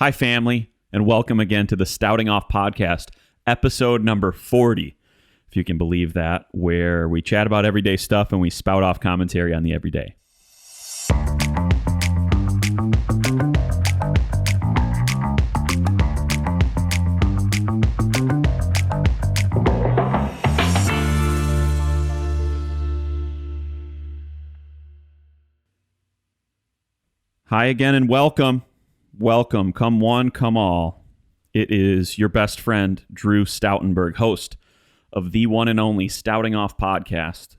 Hi, family, and welcome again to the Stouting Off Podcast, episode number 40, if you can believe that, where we chat about everyday stuff and we spout off commentary on the everyday. Hi again and welcome. Welcome. Come one, come all. It is your best friend, Drew Stoutenberg, host of the one and only Stouting Off Podcast,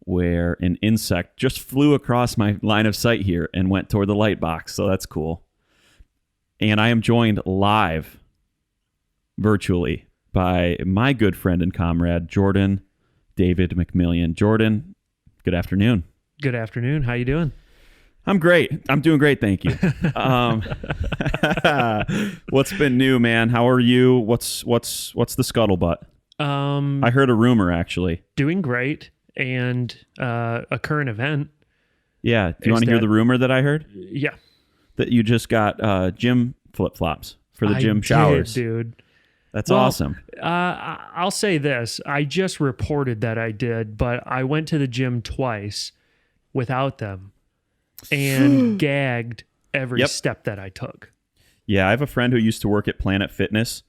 where an insect just flew across my line of sight here and went toward the light box, so that's cool. And I am joined live, virtually, by my good friend and comrade, Jordan David McMillian. Jordan, good afternoon. Good afternoon. How you doing? I'm great. I'm doing great, thank you. What's been new, man? How are you? What's the scuttlebutt? I heard a rumor, actually. Doing great, and a current event. Yeah. Do you want to hear the rumor that I heard? Yeah. That you just got gym flip-flops for the gym showers. Dude. That's awesome. I'll say this. I just reported that I did, but I went to the gym twice without them. And gagged every step that I took. Yeah, I have a friend who used to work at Planet Fitness,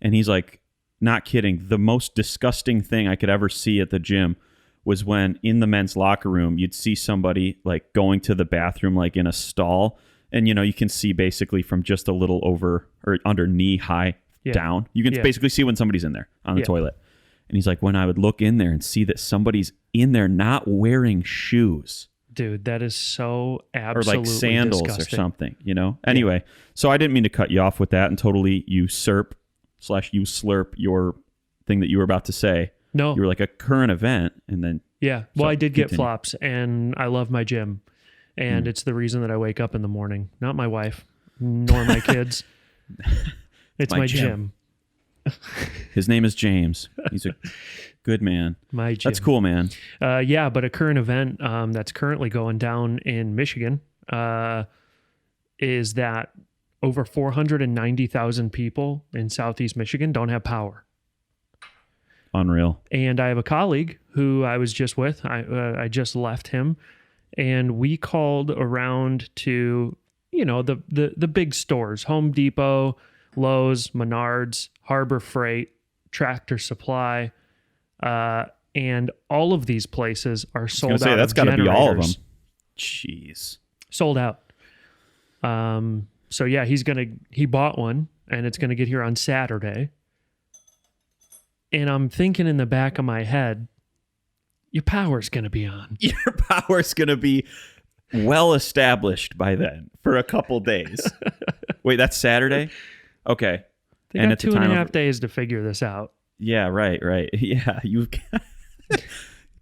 and he's like, not kidding, the most disgusting thing I could ever see at the gym was when in the men's locker room, you'd see somebody like going to the bathroom like in a stall, and you can see basically from just a little over or under knee high down. You can basically see when somebody's in there on the toilet. And he's like, when I would look in there and see that somebody's in there not wearing shoes. Dude, that is so absolutely or like sandals disgusting. Or something, Anyway, so I didn't mean to cut you off with that and totally usurp / you slurp your thing that you were about to say. No. You were like a current event and then... Yeah, well, I did get flops and I love my gym. And it's the reason that I wake up in the morning. Not my wife, nor my kids. It's my gym. His name is James. He's a good man. My gym. That's cool, man. Yeah, but a current event that's currently going down in Michigan is that over 490,000 people in Southeast Michigan don't have power. Unreal. And I have a colleague who I was just with. I just left him, and we called around to the big stores: Home Depot, Lowe's, Menards, Harbor Freight, Tractor Supply, and all of these places are sold out. That's got to be all of them. Jeez, sold out. So yeah, he bought one, and it's gonna get here on Saturday. And I'm thinking in the back of my head, your power's gonna be on. Your power's gonna be well established by then for a couple days. Wait, that's Saturday? Okay. They got 2.5 days to figure this out. Yeah, right. Yeah, you've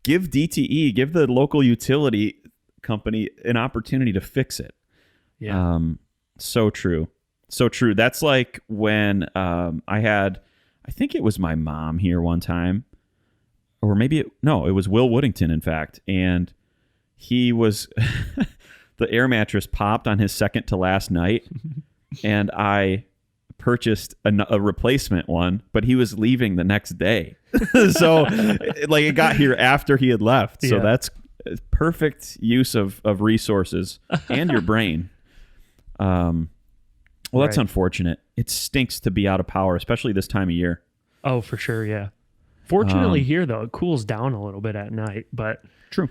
give DTE, give the local utility company an opportunity to fix it. Yeah. So true. That's like when I think it was my mom here one time, or maybe it was Will Woodington, in fact, and he was the air mattress popped on his second to last night, and I purchased a replacement one, but he was leaving the next day. So it got here after he had left. So that's perfect use of resources and your brain. That's unfortunate. It stinks to be out of power, especially this time of year. Oh, for sure. Yeah. Fortunately here though, it cools down a little bit at night, but true.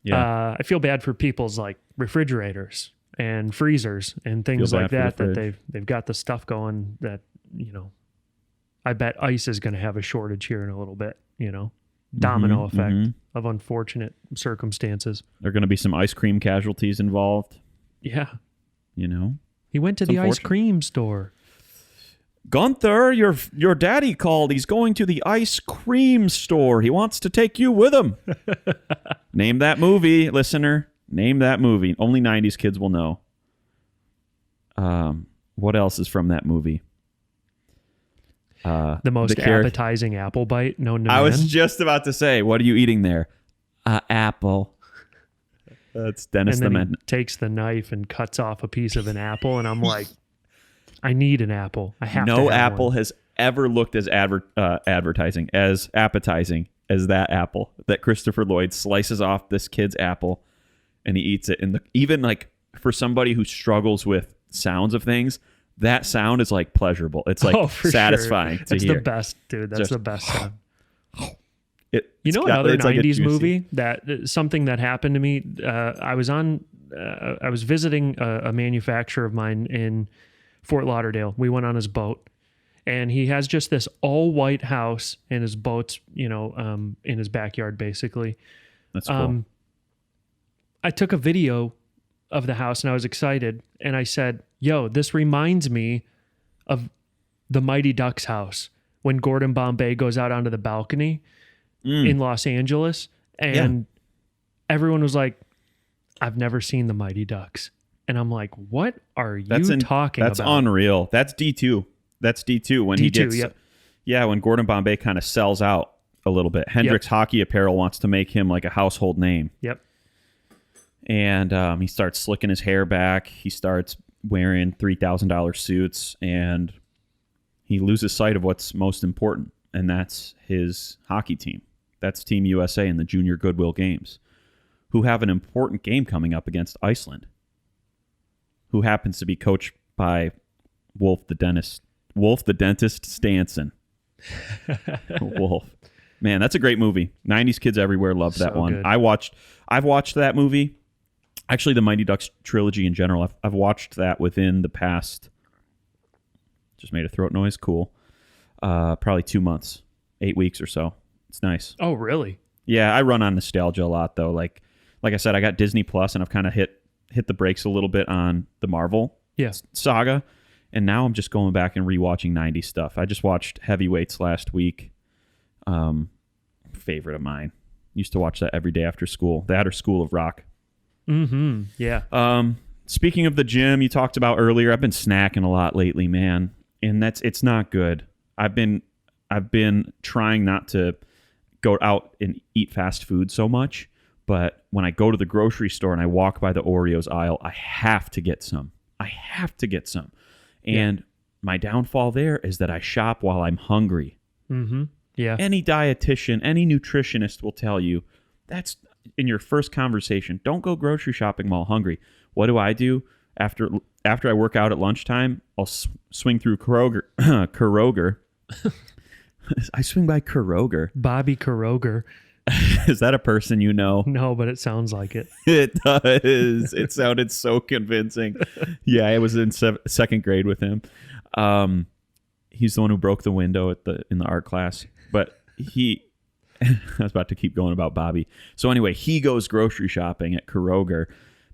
Yeah. I feel bad for people's like refrigerators and freezers and things like that they've got the stuff going that, I bet ice is going to have a shortage here in a little bit, domino effect of unfortunate circumstances. There are going to be some ice cream casualties involved. Yeah. He went to the ice cream store. Gunther, your daddy called. He's going to the ice cream store. He wants to take you with him. Name that movie, listener. Name that movie. Only 90s kids will know. What else is from that movie? The most appetizing apple bite known to man. I was just about to say, what are you eating there? Apple. That's Dennis and then the Man. He takes the knife and cuts off a piece of an apple, and I'm like, I need an apple. I have to No have apple one. has ever looked as appetizing as that apple that Christopher Lloyd slices off this kid's apple and he eats it. And even like for somebody who struggles with sounds of things, that sound is like pleasurable. It's like satisfying to That's hear. the best, dude. That's the best sound. It's Another like a 90s juicy- movie that something that happened to me. I was visiting a manufacturer of mine in Fort Lauderdale. We went on his boat, and he has just this all white house, and his boat's in his backyard basically. That's cool. I took a video of the house, and I was excited, and I said, "Yo, this reminds me of the Mighty Ducks house when Gordon Bombay goes out onto the balcony." In Los Angeles, and everyone was like, "I've never seen the Mighty Ducks," and I'm like, "What are you talking That's about?" unreal. That's D2. That's D2 when he gets. Yep. Yeah, when Gordon Bombay kind of sells out a little bit. Hendrix Hockey Apparel wants to make him like a household name. Yep. And he starts slicking his hair back. He starts wearing $3,000 suits, and he loses sight of what's most important, and that's his hockey team. That's Team USA in the Junior Goodwill Games, who have an important game coming up against Iceland, who happens to be coached by Wolf the Dentist Stanson. Wolf. Man, that's a great movie. 90s kids everywhere loved that one. Good. I've watched that movie. Actually, the Mighty Ducks trilogy in general. I've watched that within the past. Just made a throat noise. Cool. Probably 2 months, 8 weeks or so. It's nice. Oh, really? Yeah, I run on nostalgia a lot though. Like I said, I got Disney Plus, and I've kind of hit the brakes a little bit on the Marvel saga, and now I'm just going back and rewatching 90s stuff. I just watched Heavyweights last week. Favorite of mine. Used to watch that every day after school. That or School of Rock. Mm-hmm. Yeah. Speaking of the gym you talked about earlier, I've been snacking a lot lately, man, and it's not good. I've been trying not to go out and eat fast food so much, but when I go to the grocery store and I walk by the Oreos aisle, I have to get some. And my downfall there is that I shop while I'm hungry. Mm-hmm. Yeah. Any dietitian, any nutritionist will tell you that's in your first conversation. Don't go grocery shopping while hungry. What do? After I work out at lunchtime, I'll swing through Kroger. I swing by Kroger. Bobby Kroger. Is that a person you know? No, but it sounds like it. It does. It sounded so convincing. Yeah, I was in second grade with him. He's the one who broke the window in the art class. But I was about to keep going about Bobby. So anyway, he goes grocery shopping at Kroger.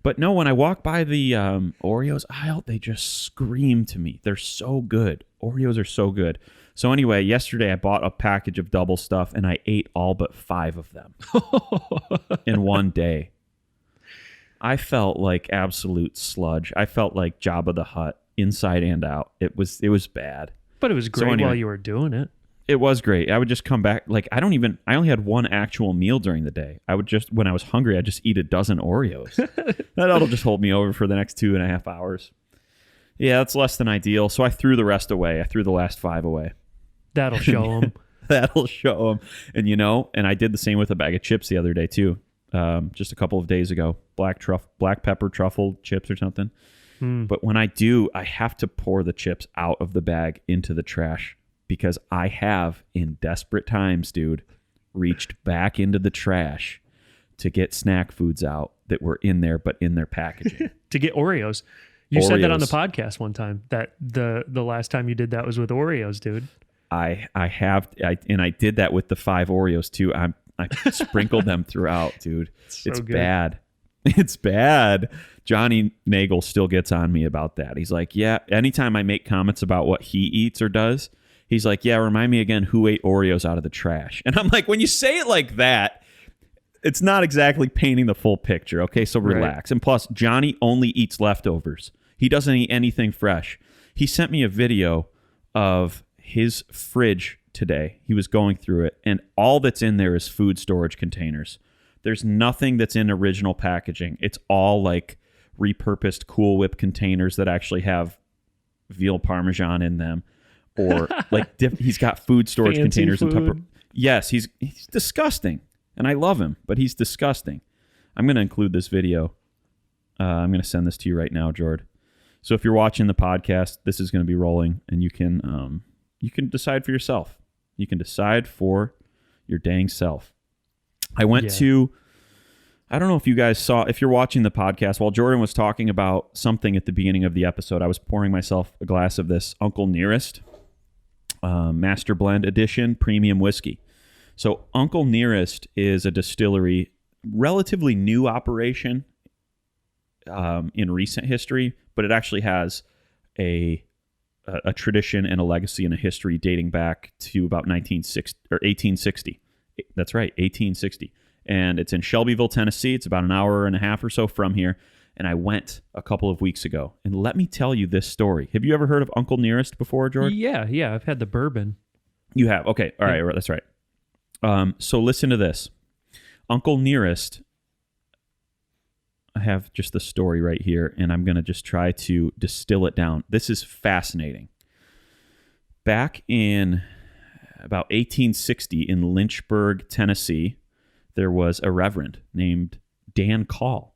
But no, when I walk by the Oreos aisle, they just scream to me. They're so good. Oreos are so good. So anyway, yesterday I bought a package of double stuff, and I ate all but 5 of them in one day. I felt like absolute sludge. I felt like Jabba the Hutt, inside and out. It was bad. But it was great anyway, while you were doing it. It was great. I would just come back. Like, I only had one actual meal during the day. When I was hungry, I'd just eat a dozen Oreos. That'll just hold me over for the next 2.5 hours. Yeah, that's less than ideal. So I threw the rest away. I threw the last 5 away. That'll show them. That'll show them. And I did the same with a bag of chips the other day too. Just a couple of days ago, black pepper truffle chips or something. But when I do, I have to pour the chips out of the bag into the trash, because I have, in desperate times, dude, reached back into the trash to get snack foods out that were in there, but in their packaging. To get Oreos. You said that on the podcast one time, that the last time you did that was with Oreos, dude. I did that with the 5 Oreos too. I sprinkled them throughout, dude. It's good. bad. It's bad. Johnny Nagel still gets on me about that. He's like, yeah, anytime I make comments about what he eats or does, he's like, yeah, remind me again who ate Oreos out of the trash. And I'm like, when you say it like that, it's not exactly painting the full picture. Okay, so relax. Right. And plus, Johnny only eats leftovers. He doesn't eat anything fresh. He sent me a video of his fridge today. He was going through it, and all that's in there is food storage containers. There's nothing that's in original packaging. It's all like repurposed Cool Whip containers that actually have veal parmesan in them, or like he's got food storage Fancy containers and food. Yes, he's disgusting, and I love him, but he's disgusting. I'm going to include this video. I'm going to send this to you right now, Jord. So if you're watching the podcast, this is going to be rolling, and you can decide for yourself. You can decide for your dang self. I went to, I don't know if you guys saw, if you're watching the podcast, while Jordan was talking about something at the beginning of the episode, I was pouring myself a glass of this Uncle Nearest Master Blend Edition Premium Whiskey. So Uncle Nearest is a distillery, relatively new operation in recent history, but it actually has a tradition and a legacy and a history dating back to about 1860. That's right, 1860. And it's in Shelbyville, Tennessee. It's about an hour and a half or so from here. And I went a couple of weeks ago. And let me tell you this story. Have you ever heard of Uncle Nearest before, George? Yeah. I've had the bourbon. You have? Okay. All right. That's right. So listen to this. Uncle Nearest, I have just the story right here, and I'm going to just try to distill it down. This is fascinating. Back in about 1860 in Lynchburg, Tennessee, there was a reverend named Dan Call,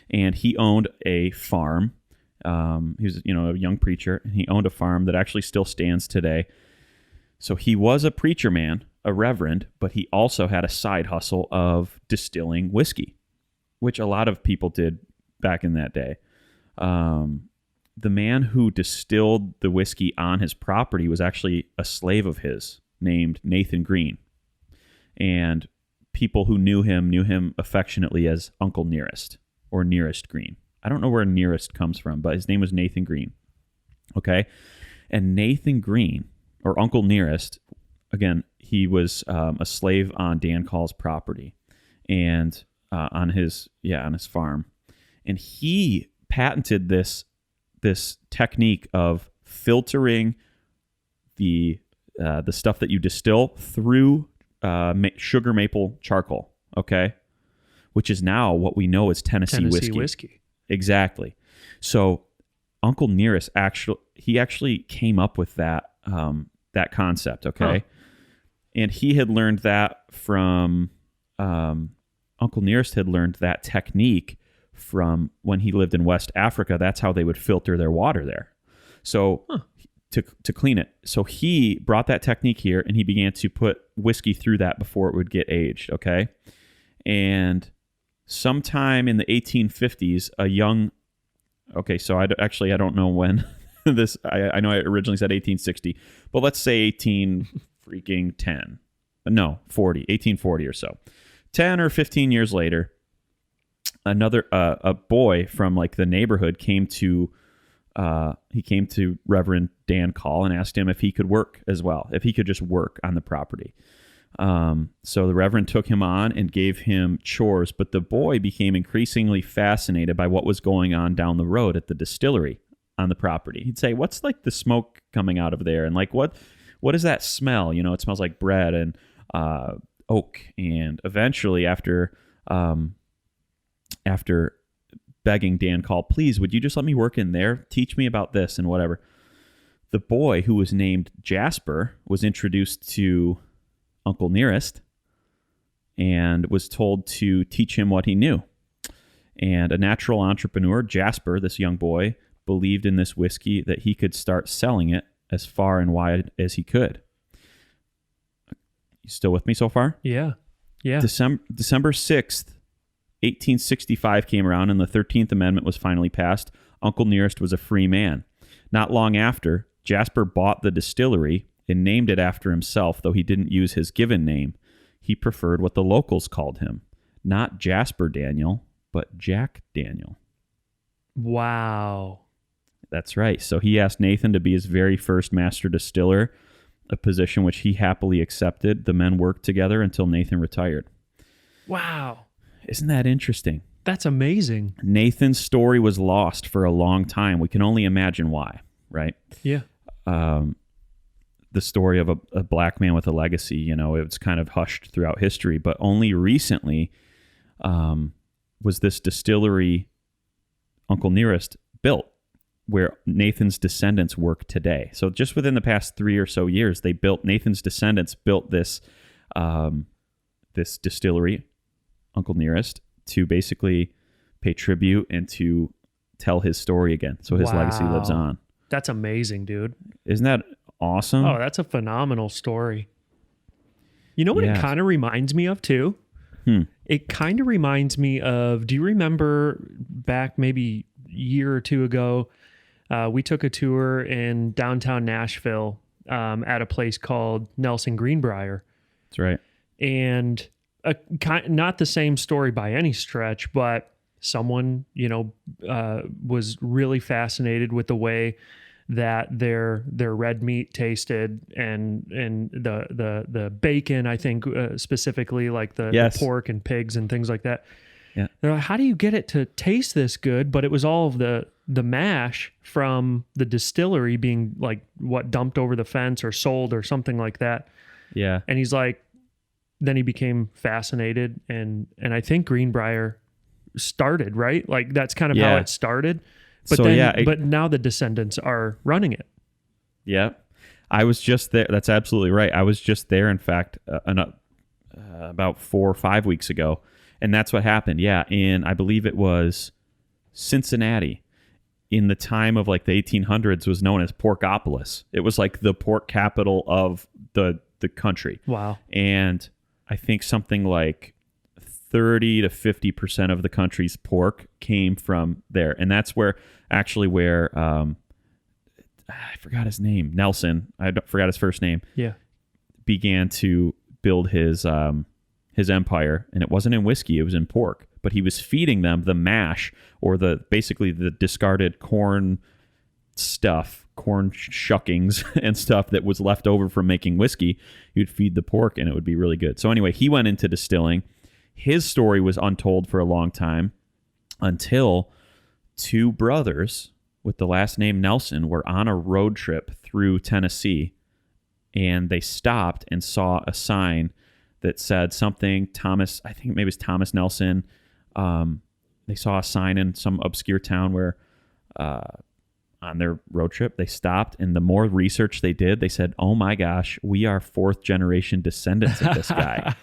and he owned a farm. He was, a young preacher, and he owned a farm that actually still stands today. So he was a preacher man, a reverend, but he also had a side hustle of distilling whiskey, which a lot of people did back in that day. The man who distilled the whiskey on his property was actually a slave of his named Nathan Green. And people who knew him affectionately as Uncle Nearest or Nearest Green. I don't know where Nearest comes from, but his name was Nathan Green. Okay? And Nathan Green, or Uncle Nearest, again, he was a slave on Dan Call's property and on his farm. And he patented this technique of filtering the stuff that you distill through sugar maple charcoal, okay? Which is now what we know as Tennessee whiskey. Exactly. So Uncle Nearest actually came up with that concept, okay? Huh. And he had learned that from Uncle Nearest had learned that technique from when he lived in West Africa. That's how they would filter their water there. So to clean it. So he brought that technique here, and he began to put whiskey through that before it would get aged, okay? And sometime in the 1850s, so I don't know when this, I know I originally said 1860, but let's say 1840 or so. 10 or 15 years later, a boy from like the neighborhood came to Reverend Dan Call and asked him if he could work as well, if he could just work on the property. So the Reverend took him on and gave him chores, but the boy became increasingly fascinated by what was going on down the road at the distillery on the property. He'd say, "What's like the smoke coming out of there? And like what is that smell? It smells like bread and oak." And eventually, after begging Dan Call, "Please, would you just let me work in there? Teach me about this and whatever." The boy, who was named Jasper, was introduced to Uncle Nearest and was told to teach him what he knew. And a natural entrepreneur, Jasper, this young boy, believed in this whiskey that he could start selling it as far and wide as he could. You still with me so far? Yeah. December 6th, 1865 came around, and the 13th Amendment was finally passed. Uncle Nearest was a free man. Not long after, Jasper bought the distillery and named it after himself, though he didn't use his given name. He preferred what the locals called him. Not Jasper Daniel, but Jack Daniel. Wow. That's right. So he asked Nathan to be his very first master distiller, a position which he happily accepted. The men worked together until Nathan retired. Wow. Isn't that interesting? That's amazing. Nathan's story was lost for a long time. We can only imagine why, right? Yeah. The story of a black man with a legacy, it's kind of hushed throughout history, but only recently was this distillery, Uncle Nearest, built. where Nathan's descendants work today. So just within the past 3 or so years, Nathan's descendants built this this distillery, Uncle Nearest, to basically pay tribute and to tell his story again. So his legacy lives on. That's amazing, dude. Isn't that awesome? Oh, that's a phenomenal story. You know what it kind of reminds me of too? It kind of reminds me of, do you remember back maybe a year or two ago, we took a tour in downtown Nashville at a place called Nelson Greenbrier. That's right. And not the same story by any stretch, but someone, was really fascinated with the way that their red meat tasted, and the bacon, I think specifically, like the pork and pigs and things like that. Yeah. They're like, how do you get it to taste this good? But it was all of the mash from the distillery being like dumped over the fence or sold or something like that. Yeah. And he's like, then he became fascinated, and I think Greenbrier started, right? Like that's kind of how it started. But but now the descendants are running it. Yeah. I was just there. That's absolutely right. I was just there, in fact, about 4 or 5 weeks ago. And that's what happened. Yeah. And I believe it was Cincinnati in the time of like the 1800s was known as Porkopolis. It was like the pork capital of the country. Wow. And I think something like 30 to 50% of the country's pork came from there. And that's where I forgot his name, Nelson, forgot his first name. Yeah. Began to build his empire, and it wasn't in whiskey, it was in pork. But he was feeding them the mash, or basically the discarded corn stuff, corn shuckings and stuff that was left over from making whiskey. You'd feed the pork and it would be really good. So anyway, he went into distilling. His story was untold for a long time until two brothers with the last name Nelson were on a road trip through Tennessee, and they stopped and saw a sign that said something, Thomas, I think maybe it was Thomas Nelson. They saw a sign in some obscure town where on their road trip, they stopped, and the more research they did, they said, oh my gosh, we are fourth generation descendants of this guy.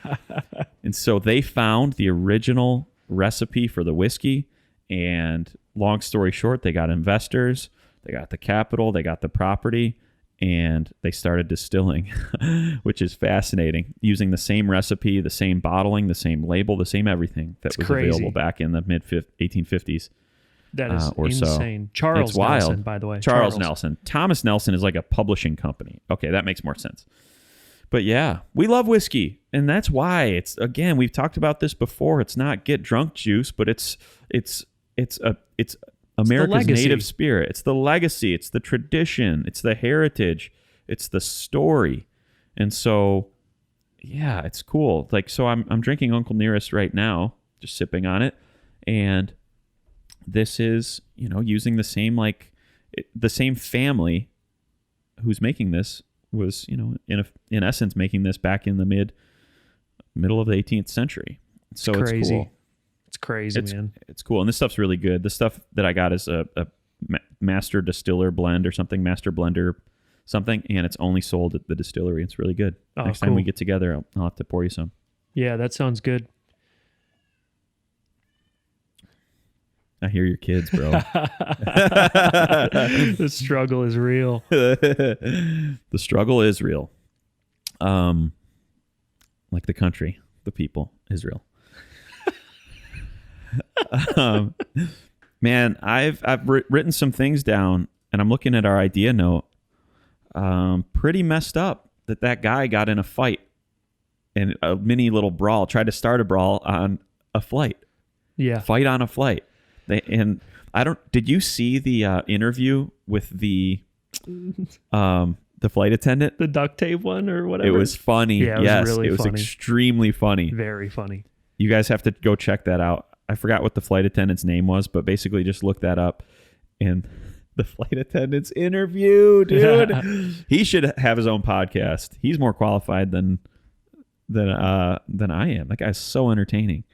And so they found the original recipe for the whiskey, and long story short, they got investors, they got the capital, they got the property, and they started distilling, which is fascinating, using the same recipe, the same bottling, the same label, the same everything that was available back in the mid 1850s. That is insane. So. Charles Nelson, by the way. Charles Nelson. Thomas Nelson is like a publishing company. Okay, that makes more sense. But yeah, we love whiskey, and that's why it's, again, we've talked about this before. It's not get drunk juice, but it's America's native spirit. It's the legacy. It's the tradition. It's the heritage. It's the story. And so, yeah, it's cool. Like, so I'm drinking Uncle Nearest right now, just sipping on it, and this is, using the same, the same family who's making this was, in essence, making this back in the middle of the 18th century. So it's cool. It's crazy, man. It's cool. And this stuff's really good. The stuff that I got is a master distiller blend or something, master blender something, and it's only sold at the distillery. It's really good. Oh, Next time we get together, I'll have to pour you some. Yeah, that sounds good. I hear your kids, bro. The struggle is real. The struggle is real. Like the country, the people, Israel. Man, I've written some things down, and I'm looking at our idea note. Pretty messed up that guy got in a fight, and a mini little brawl, tried to start a brawl on a flight. Yeah. Fight on a flight. Did you see the interview with the flight attendant? The duct tape one or whatever? It was funny. Yeah, it was funny. Extremely funny. Very funny. You guys have to go check that out. I forgot what the flight attendant's name was, but basically just look that up. And the flight attendant's interview, dude. He should have his own podcast. He's more qualified than I am. That guy's so entertaining.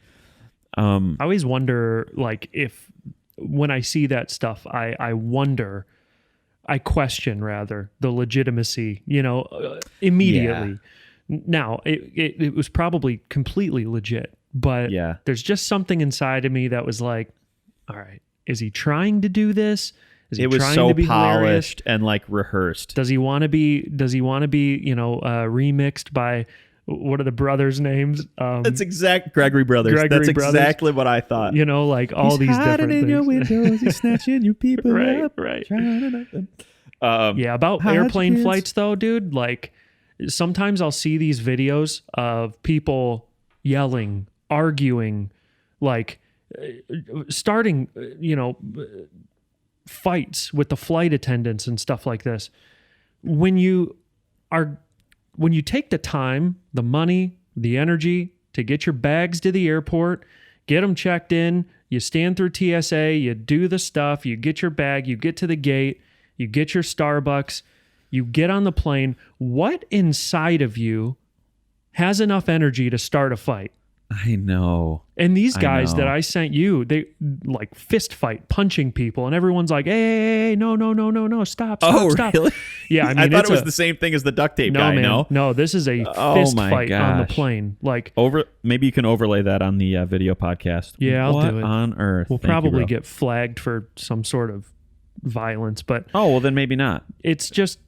I always wonder, if when I see that stuff, I wonder, I question rather the legitimacy, immediately. Now, it was probably completely legit, but there's just something inside of me that was like, all right, is he trying to do this? Is he it was trying so to be polished hilarious? and like rehearsed. Does he want to be, remixed by, what are the brothers' names? That's Gregory Brothers. That's exactly what I thought. Like all He's these different in things. your windows, he's snatching your people up. Right. Hide About airplane kids. flights though, dude, like sometimes I'll see these videos of people yelling, arguing, like starting, fights with the flight attendants and stuff like this. When you take the time, the money, the energy to get your bags to the airport, get them checked in, you stand through TSA, you do the stuff, you get your bag, you get to the gate, you get your Starbucks, you get on the plane. What inside of you has enough energy to start a fight? I know. And these guys that I sent you, they like fist fight, punching people, and everyone's like, "Hey, no, stop!" Really? Yeah, I mean, I thought it was the same thing as the duct tape guy. Man. No, this is a fist fight on the plane. Like, maybe you can overlay that on the video podcast. Yeah, I'll do it. What on earth? We'll probably get flagged for some sort of violence, but then maybe not. It's just.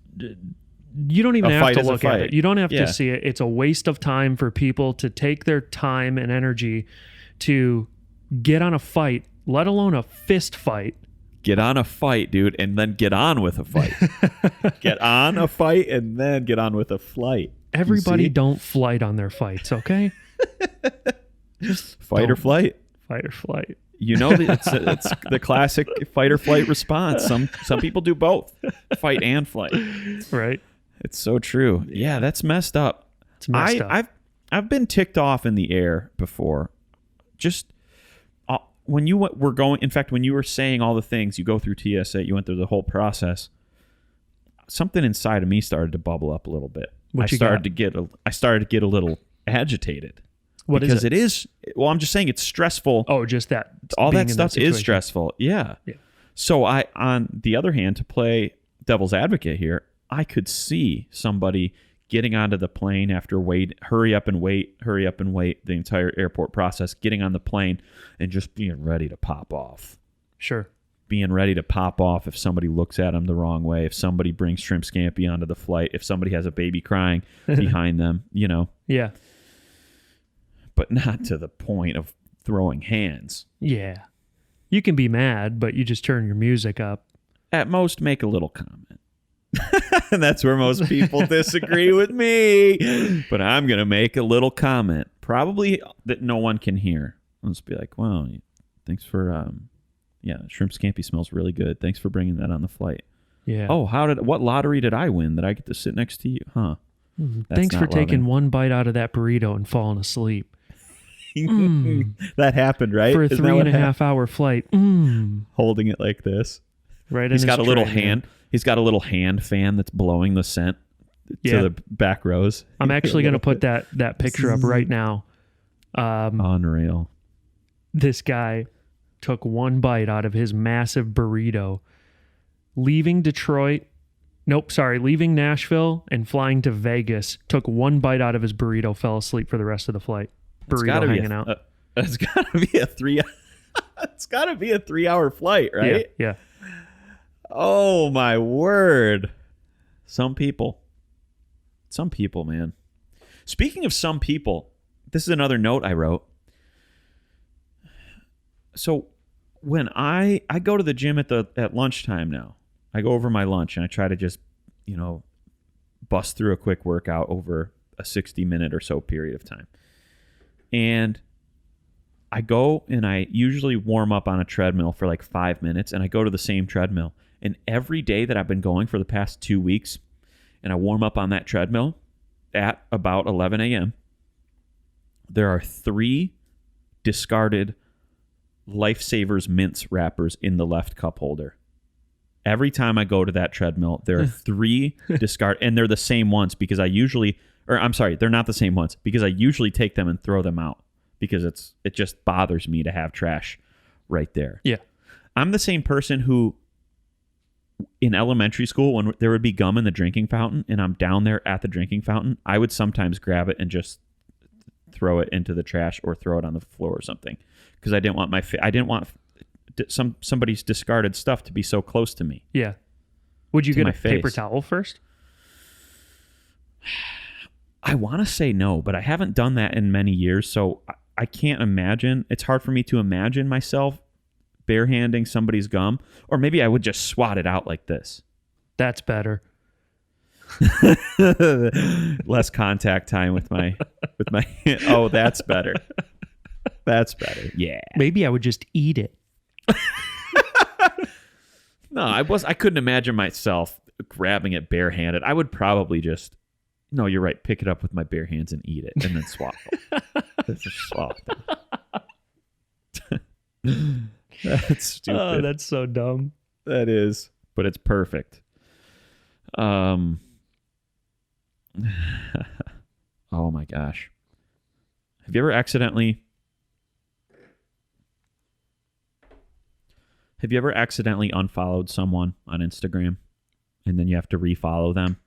You don't even have to look at it. You don't have to see it. It's a waste of time for people to take their time and energy to get on a fight, let alone a fist fight. Get on a fight, dude, and then get on with a fight. Get on a fight and then get on with a flight. Everybody don't flight on their fights, okay? Just fight or flight. Fight or flight. It's the classic fight or flight response. Some people do both, fight and flight. Right. It's so true. Yeah, that's messed up. It's messed up. I've been ticked off in the air before. Just when you were going. In fact, when you were saying all the things, you go through TSA, you went through the whole process. Something inside of me started to bubble up a little bit. I started to get a little agitated. What because is it? It is. Well, I'm just saying it's stressful. Oh, just that. All that stuff is stressful. Yeah. So on the other hand, to play devil's advocate here, I could see somebody getting onto the plane after hurry up and wait the entire airport process, getting on the plane and just being ready to pop off. Sure. Being ready to pop off if somebody looks at them the wrong way, if somebody brings shrimp scampi onto the flight, if somebody has a baby crying behind them, Yeah. But not to the point of throwing hands. Yeah. You can be mad, but you just turn your music up. At most, make a little comment. And that's where most people disagree with me. But I'm going to make a little comment, probably that no one can hear. I'll just be like, wow, thanks for, shrimp scampi smells really good. Thanks for bringing that on the flight. Yeah. Oh, what lottery did I win that I get to sit next to you? Huh. Thanks for taking one bite out of that burrito and falling asleep. That happened, right? For a 3.5 hour flight. Holding it like this. Right. He's got a little hand. He's got a little hand fan that's blowing the scent to the back rows. I'm actually going to put that picture up right now. Unreal. This guy took one bite out of his massive burrito, leaving Nashville and flying to Vegas, took one bite out of his burrito, fell asleep for the rest of the flight. Burrito hanging out. It's got to be a 3 It's got to be a 3-hour flight, right? Yeah. Oh my word. Some people, man. Speaking of some people, this is another note I wrote. So when I go to the gym at lunchtime now, I go over my lunch and I try to just, bust through a quick workout over a 60-minute or so period of time. And I go and I usually warm up on a treadmill for like 5 minutes, and I go to the same treadmill. And every day that I've been going for the past 2 weeks, and I warm up on that treadmill at about 11 a.m., there are 3 discarded Lifesavers mints wrappers in the left cup holder. Every time I go to that treadmill, there are 3 and they're the same ones because they're not the same ones because I usually take them and throw them out because it just bothers me to have trash right there. Yeah. I'm the same person who, in elementary school, when there would be gum in the drinking fountain and I'm down there at the drinking fountain, I would sometimes grab it and just throw it into the trash or throw it on the floor or something, because I didn't want somebody's discarded stuff to be so close to me. Yeah. Would you get a face. paper towel first? I want to say no, but I haven't done that in many years, so I can't imagine. It's hard for me to imagine myself barehanding somebody's gum, or maybe I would just swat it out like this. That's better. Less contact time with my oh, that's better. That's better. Yeah. Maybe I would just eat it. No, I couldn't imagine myself grabbing it barehanded. I would probably just, no, you're right, pick it up with my bare hands and eat it and then swallow. Just swallow it. That's stupid. Oh, that's so dumb. That is, but it's perfect. Oh my gosh. Have you ever accidentally unfollowed someone on Instagram and then you have to refollow them?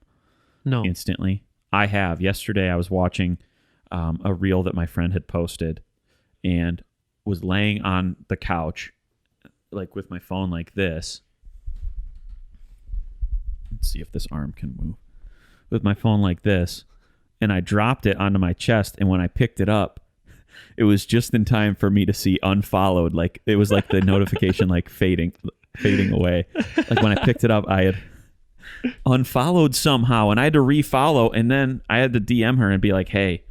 No. Instantly? I have. Yesterday I was watching a reel that my friend had posted and was laying on the couch like with my phone like this. Let's see if this arm can move. With my phone like this, and I dropped it onto my chest, and when I picked it up, it was just in time for me to see unfollowed. Like it was like the notification like fading away. Like when I picked it up, I had unfollowed somehow, and I had to refollow, and then I had to DM her and be like, "Hey,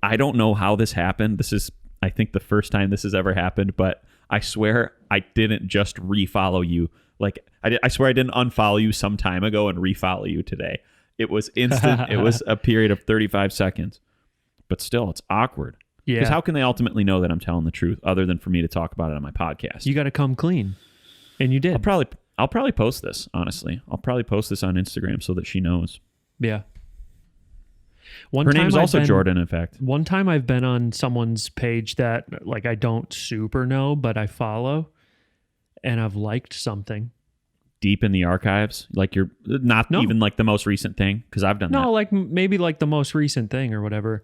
I don't know how this happened. This is, I think, the first time this has ever happened, but I swear I didn't just refollow you. Like I swear I didn't unfollow you some time ago and refollow you today. It was instant. It was a period of 35 seconds. But still, it's awkward. Yeah. Because how can they ultimately know that I'm telling the truth other than for me to talk about it on my podcast? You got to come clean. And you did. I'll probably post this, honestly. I'll probably post this on Instagram so that she knows. Yeah. Her name is also Jordan, in fact. One time I've been on someone's page that like I don't super know, but I follow, and I've liked something. Deep in the archives? Like you're not even like the most recent thing? Because I've done that. No, like maybe like the most recent thing or whatever.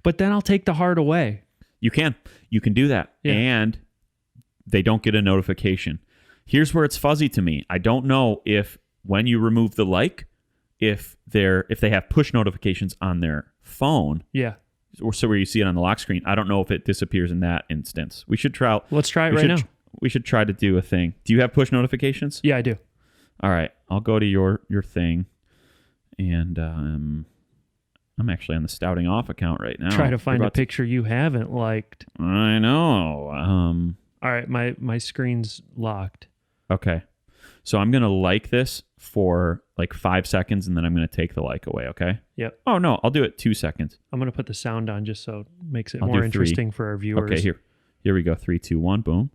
But then I'll take the heart away. You can do that. Yeah. And they don't get a notification. Here's where it's fuzzy to me. I don't know if when you remove the like, if they have push notifications on their phone. Yeah. Or so where you see it on the lock screen. I don't know if it disappears in that instance. We should try. Let's try it right now. We should try to do a thing. Do you have push notifications? Yeah, I do. All right. I'll go to your thing. And I'm actually on the Stouting Off account right now. Try to find a picture you haven't liked. I know. All right, my screen's locked. Okay. So I'm going to like this for like 5 seconds, and then I'm going to take the like away, okay? Yep. Oh, no. I'll do it 2 seconds. I'm going to put the sound on just so it makes it more interesting for our viewers. Okay, here we go. 3, 2, 1, boom.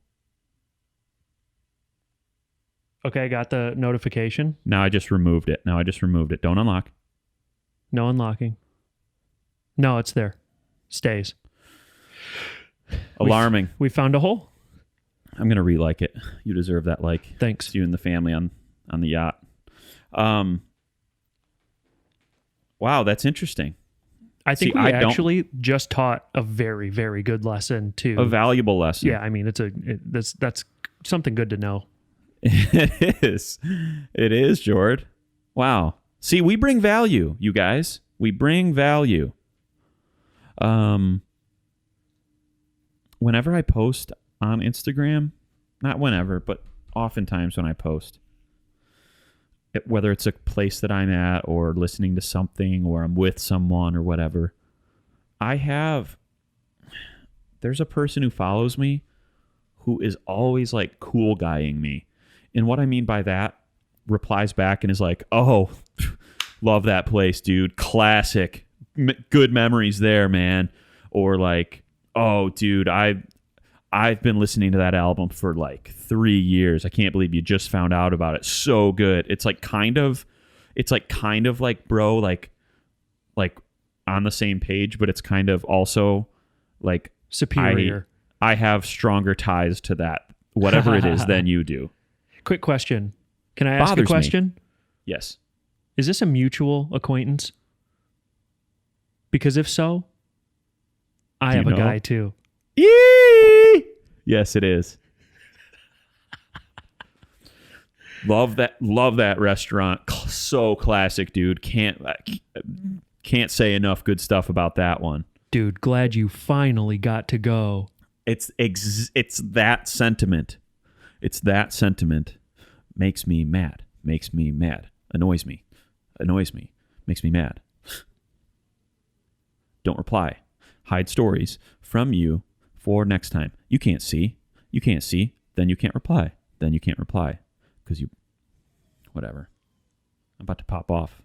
Okay, I got the notification. Now I just removed it. Don't unlock. No unlocking. No, it's there. Stays. Alarming. We found a hole. I'm going to re-like it. You deserve that like. Thanks. It's you and the family on the yacht. Wow, that's interesting. I think we actually just taught a very, very good lesson too. A valuable lesson. Yeah, I mean, that's something good to know. It is. It is, Jord. Wow. See, we bring value, you guys. We bring value. Whenever I post on Instagram, not whenever, but oftentimes when I post, whether it's a place that I'm at or listening to something or I'm with someone or whatever, there's a person who follows me who is always like cool guying me. And what I mean by that, replies back and is like, oh, love that place, dude. Classic. Good memories there, man. Or like, oh, dude, I've been listening to that album for like 3 years. I can't believe you just found out about it. So good. It's like kind of like, bro, like on the same page, but it's kind of also like superior. I have stronger ties to that whatever it is than you do. Quick question. Can I ask Bothers a question? Me. Yes. Is this a mutual acquaintance? Because if so, I have a guy too. Yee! Yes, it is. Love that restaurant. So classic, dude. Can't say enough good stuff about that one. Dude, glad you finally got to go. It's that sentiment. It's that sentiment. Makes me mad. Makes me mad. Annoys me. Annoys me. Makes me mad. Don't reply. Hide stories from you for next time. You can't see. You can't see. Then you can't reply. Then you can't reply. Because you... Whatever. I'm about to pop off.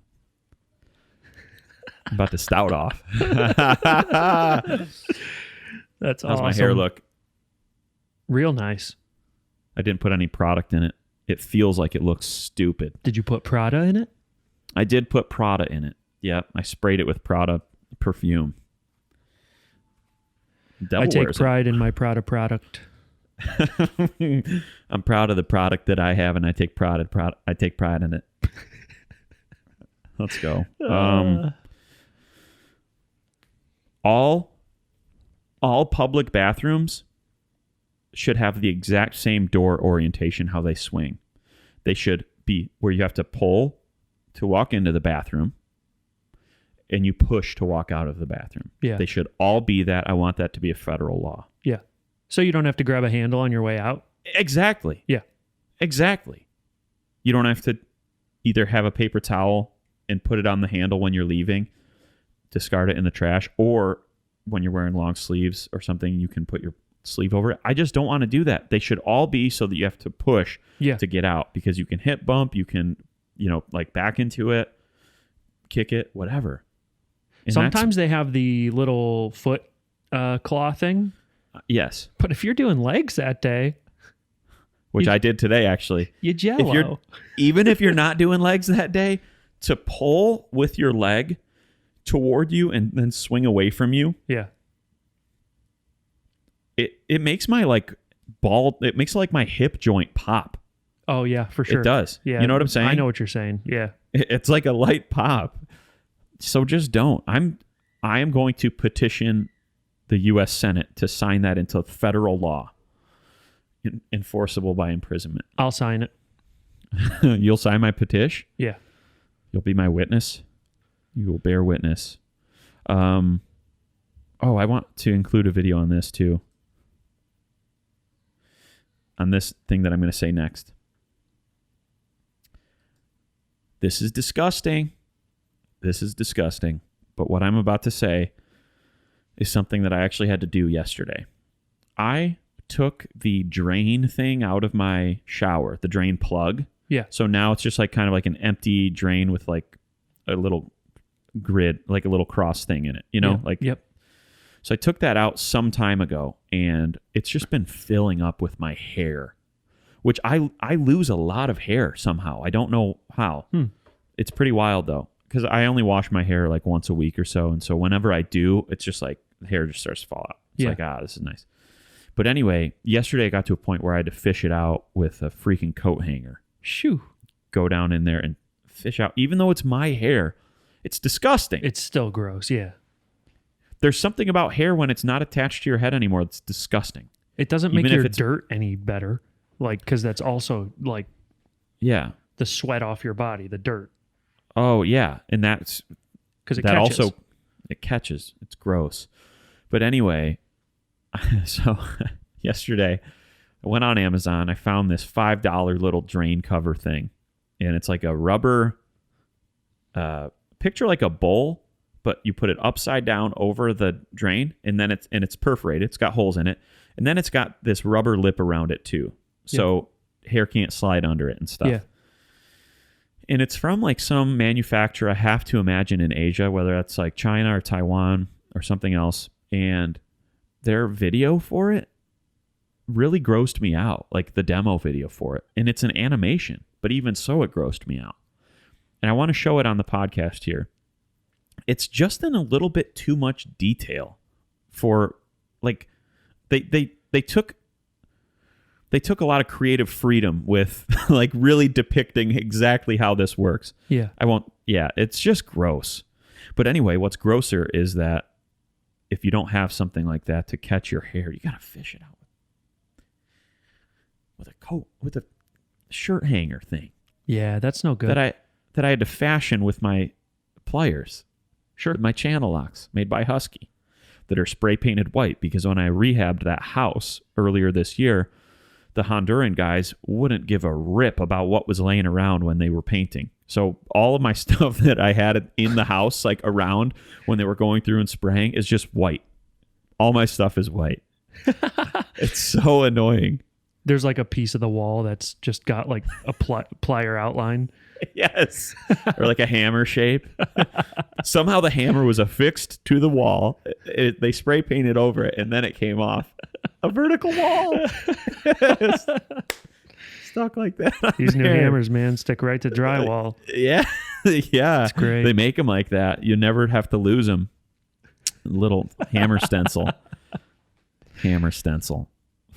I'm about to stout off. That's awesome. How's my hair look? Real nice. I didn't put any product in it. It feels like it looks stupid. Did you put Prada in it? I did put Prada in it. Yeah, I sprayed it with Prada perfume. I take pride in my Prada product. I'm proud of the product that I have, and I take pride in it. Let's go. All public bathrooms should have the exact same door orientation, how they swing. They should be where you have to pull to walk into the bathroom and you push to walk out of the bathroom. Yeah. They should all be that. I want that to be a federal law. Yeah. So you don't have to grab a handle on your way out? Exactly. Yeah. Exactly. You don't have to either have a paper towel and put it on the handle when you're leaving, discard it in the trash, or when you're wearing long sleeves or something, you can put your sleeve over it. I just don't want to do that. They should all be so that you have to push to get out, because you can hip bump, you can, like back into it, kick it, whatever. And sometimes they have the little foot claw thing. Yes. But if you're doing legs that day, which I did today, actually. You jello. Even if you're not doing legs that day, to pull with your leg toward you and then swing away from you. Yeah. It makes my it makes my hip joint pop. Oh yeah, for sure. It does. Yeah. You know what I'm saying? I know what you're saying. Yeah. It's like a light pop. So just don't. I am going to petition the U.S. Senate to sign that into federal law, enforceable by imprisonment. I'll sign it. You'll sign my petition? Yeah. You'll be my witness? You will bear witness. I want to include a video on this too. On this thing that I'm going to say next. This is disgusting. This is disgusting. But what I'm about to say is something that I actually had to do yesterday. I took the drain thing out of my shower, the drain plug. Yeah. So now it's just kind of like an empty drain with like a little grid, like a little cross thing in it, Yep. So I took that out some time ago, and it's just been filling up with my hair, which I lose a lot of hair somehow. I don't know how. It's pretty wild though, because I only wash my hair like once a week or so. And so whenever I do, it's just like the hair just starts to fall out. It's like, this is nice. But anyway, yesterday I got to a point where I had to fish it out with a freaking coat hanger. Shoo. Go down in there and fish out. Even though it's my hair, it's disgusting. It's still gross, yeah. There's something about hair when it's not attached to your head anymore that's disgusting. It doesn't make your dirt any better, because that's also the sweat off your body, the dirt. Oh yeah, and that's because it catches. It catches. It's gross. But anyway, so yesterday I went on Amazon. I found this $5 little drain cover thing, and it's like a rubber. Picture like a bowl, but you put it upside down over the drain, and then it's perforated. It's got holes in it, and then it's got this rubber lip around it too, so hair can't slide under it and stuff. Yeah. And it's from like some manufacturer, I have to imagine, in Asia, whether that's like China or Taiwan or something else. And their video for it really grossed me out, like the demo video for it. And it's an animation, but even so, it grossed me out. And I want to show it on the podcast here. It's just in a little bit too much detail for, like, they took they took a lot of creative freedom with like really depicting exactly how this works. Yeah. It's just gross. But anyway, what's grosser is that if you don't have something like that to catch your hair, you got to fish it out with a coat, with a shirt hanger thing. Yeah, that's no good. That I had to fashion with my pliers. Sure. With my channel locks made by Husky that are spray painted white, because when I rehabbed that house earlier this year, the Honduran guys wouldn't give a rip about what was laying around when they were painting. So all of my stuff that I had in the house, like around when they were going through and spraying, is just white. All my stuff is white. It's so annoying. There's like a piece of the wall that's just got like a plier outline. Yes. Or like a hammer shape. Somehow the hammer was affixed to the wall. They spray painted over it, and then it came off. A vertical wall. Stuck like that. These new hammers, man, stick right to drywall. Yeah. Yeah. It's great. They make them like that. You never have to lose them. Little hammer stencil. Hammer stencil.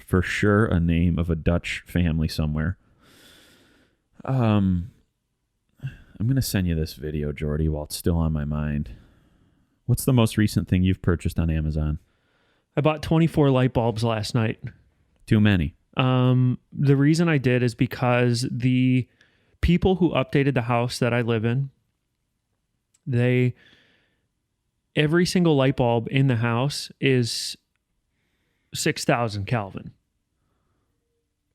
For sure a name of a Dutch family somewhere. I'm going to send you this video, Jordy, while it's still on my mind. What's the most recent thing you've purchased on Amazon? I bought 24 light bulbs last night. Too many. The reason I did is because the people who updated the house that I live in, every single light bulb in the house is 6,000 Kelvin.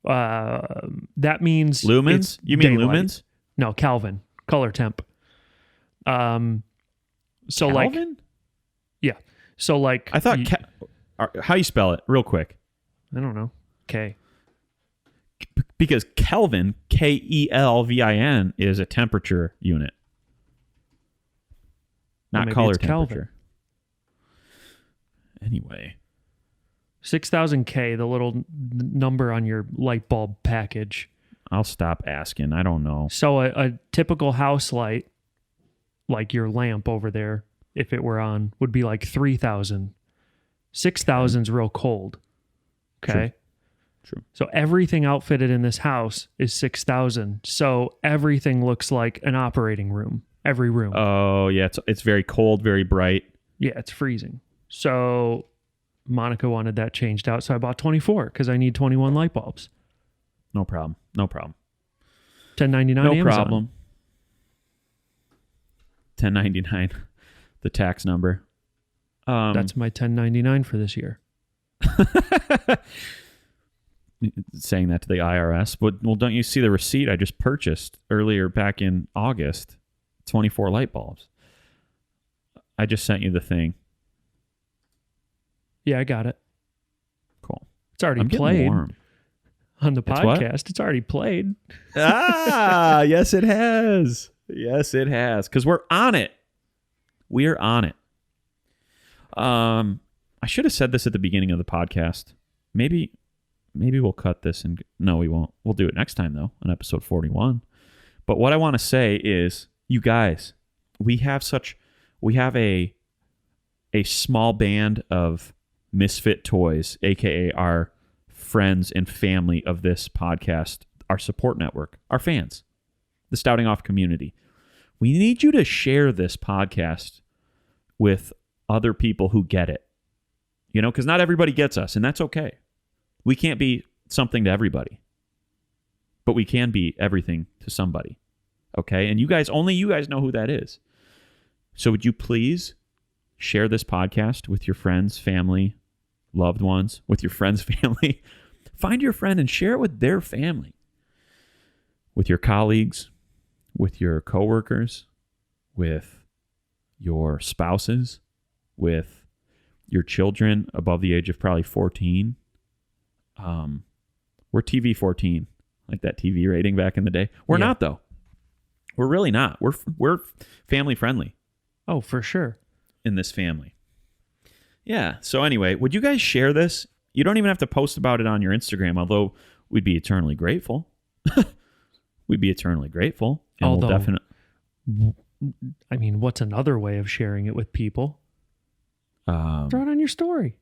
That means lumens? You mean daylight. lumens? No, Kelvin, color temp. So Kelvin? like, yeah. So like, I thought, how you spell it real quick? I don't know. K. Because Kelvin, Kelvin, is a temperature unit. Not color temperature. Kelvin. Anyway. 6,000 K, the little number on your light bulb package. I'll stop asking. I don't know. So a typical house light, like your lamp over there, if it were on, would be like 3,000. 6,000's real cold. Okay? True. So everything outfitted in this house is 6,000. So everything looks like an operating room. Every room. Oh, yeah. It's very cold, very bright. Yeah, it's freezing. So Monica wanted that changed out. So I bought 24 because I need 21 light bulbs. No problem. No problem. $10.99 No Amazon. problem. $10.99. The tax number. That's my $10.99 for this year. Saying that to the IRS. But, well, don't you see the receipt I just purchased earlier back in August? 24 light bulbs. I just sent you the thing. Yeah, I got it. Cool. It's already I'm played getting warm. on the It's what? podcast. It's already played. Ah, yes, it has. Yes, it has. Because we're on it. We're on it. I should have said this at the beginning of the podcast. Maybe we'll cut this and no, we won't. We'll do it next time though, on episode 41. But what I want to say is, you guys, we have a small band of misfit toys, aka our friends and family of this podcast, our support network, our fans, the Stouting Off community. We need you to share this podcast with other people who get it. You know, because not everybody gets us, and that's okay. We can't be something to everybody, but we can be everything to somebody. Okay? And only you guys know who that is. So would you please share this podcast with your friends, family, loved ones, with your friends' family? Find your friend and share it with their family, with your colleagues, with your coworkers, with your spouses, with your children above the age of probably 14. We're TV 14, like that TV rating back in the day. We're not, though. We're really not. We're family friendly. Oh, for sure. In this family. Yeah. So anyway, would you guys share this? You don't even have to post about it on your Instagram, although we'd be eternally grateful. We'd be eternally grateful. And Although, we'll definitely. I mean, what's another way of sharing it with people? Throw it on your story.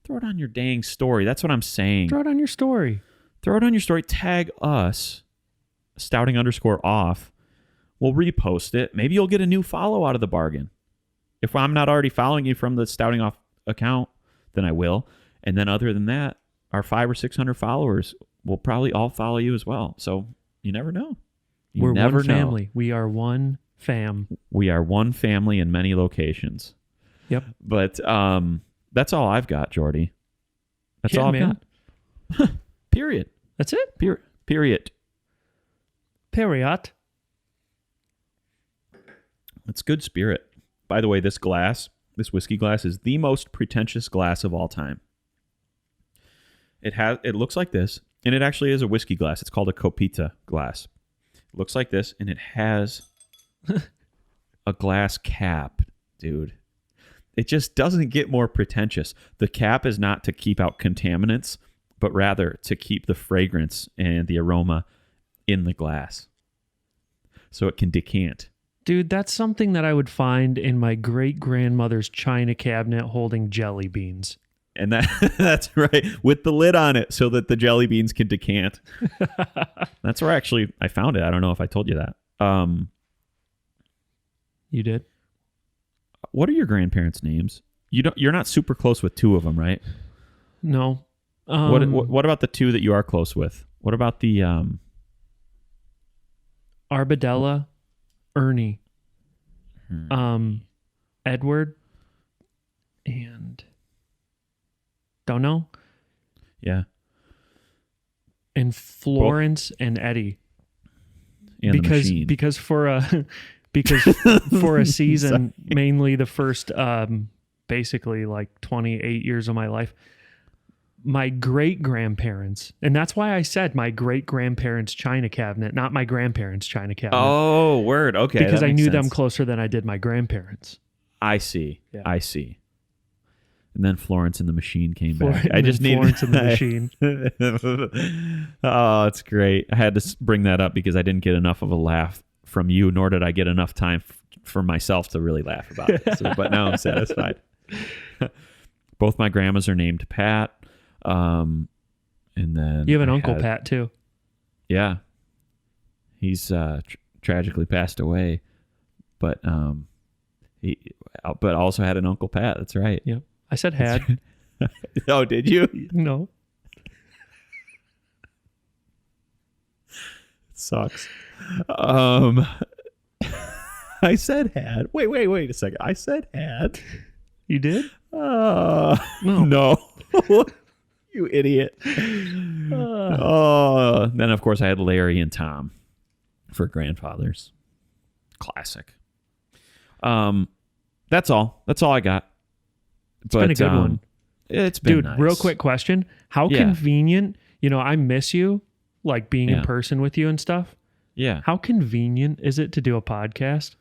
Throw it on your dang story. That's what I'm saying. Throw it on your story. throw it on your story, tag us, stouting_off. We'll repost it. Maybe you'll get a new follow out of the bargain. If I'm not already following you from the Stouting Off account, then I will. And then other than that, our 500 or 600 followers will probably all follow you as well. So you never know. We're one family. We are one fam. We are one family in many locations. Yep. But that's all I've got, Jordy. That's all I've got. Period. That's it? Period. Period. It's good spirit. By the way, this whiskey glass is the most pretentious glass of all time. It looks like this, and it actually is a whiskey glass. It's called a Copita glass. It looks like this, and it has a glass cap, dude. It just doesn't get more pretentious. The cap is not to keep out contaminants, but rather to keep the fragrance and the aroma in the glass so it can decant. Dude, that's something that I would find in my great-grandmother's china cabinet holding jelly beans. And that's right, with the lid on it so that the jelly beans can decant. That's where I found it. I don't know if I told you that. You did? What are your grandparents' names? You're not super close with two of them, right? No. What about the two that you are close with? What about the Arbadella, Ernie, Edward, and don't know. Yeah. And Florence and Eddie. And because for a season, mainly the first basically like 28 years of my life, my great-grandparents, and that's why I said my great-grandparents' china cabinet, not my grandparents' china cabinet. Oh, word. Okay. Because I knew them closer than I did my grandparents. I see. Yeah. I see. And then Florence and the Machine came back. Florence and the Machine. Oh, it's great. I had to bring that up because I didn't get enough of a laugh from you, nor did I get enough time for myself to really laugh about it. But now I'm satisfied. Both my grandmas are named Pat. And then you have an Uncle Pat too. Yeah. He's tragically passed away. But he also had an Uncle Pat. That's right. Yep. I said had. Oh, did you? No. It sucks. I said had. Wait a second. I said had. You did? No. You idiot. Then of course I had Larry and Tom for grandfathers. Classic. That's all I got. It's been a good one. It's been Dude, nice. Real quick question. How convenient, I miss you, like being in person with you and stuff. Yeah. How convenient is it to do a podcast?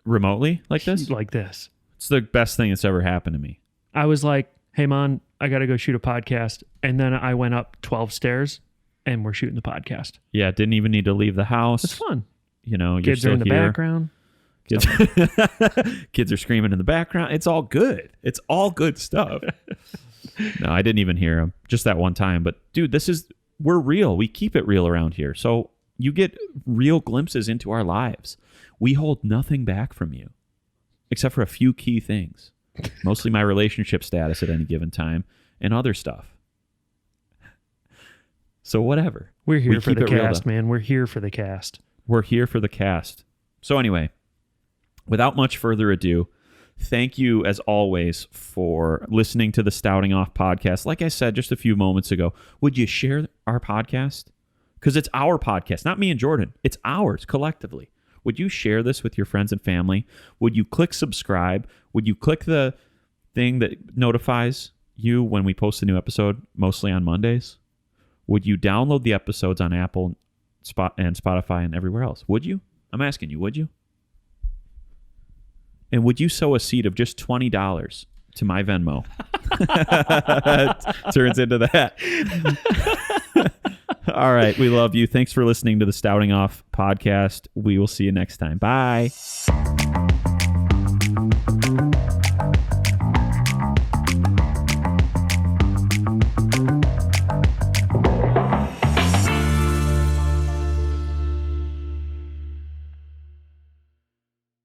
Remotely like this? Like this. It's the best thing that's ever happened to me. I was like, hey, man, I got to go shoot a podcast. And then I went up 12 stairs and we're shooting the podcast. Yeah, didn't even need to leave the house. It's fun. You're kids still are in the here. background. Kids are screaming in the background. It's all good. It's all good stuff. No, I didn't even hear them. Just that one time. But dude, we're real. We keep it real around here. So you get real glimpses into our lives. We hold nothing back from you, except for a few key things. Mostly my relationship status at any given time and other stuff. So whatever. We're here for the cast, man. We're here for the cast. We're here for the cast. So anyway, without much further ado, thank you as always for listening to the Stouting Off podcast. Like I said just a few moments ago, would you share our podcast? Because it's our podcast, not me and Jordan. It's ours collectively. Would you share this with your friends and family? Would you click subscribe? Would you click the thing that notifies you when we post a new episode, mostly on Mondays? Would you download the episodes on Apple and Spotify and everywhere else? Would you? I'm asking you, would you? And would you sow a seed of just $20 to my Venmo? Turns into that. All right. We love you. Thanks for listening to the Stouting Off podcast. We will see you next time. Bye.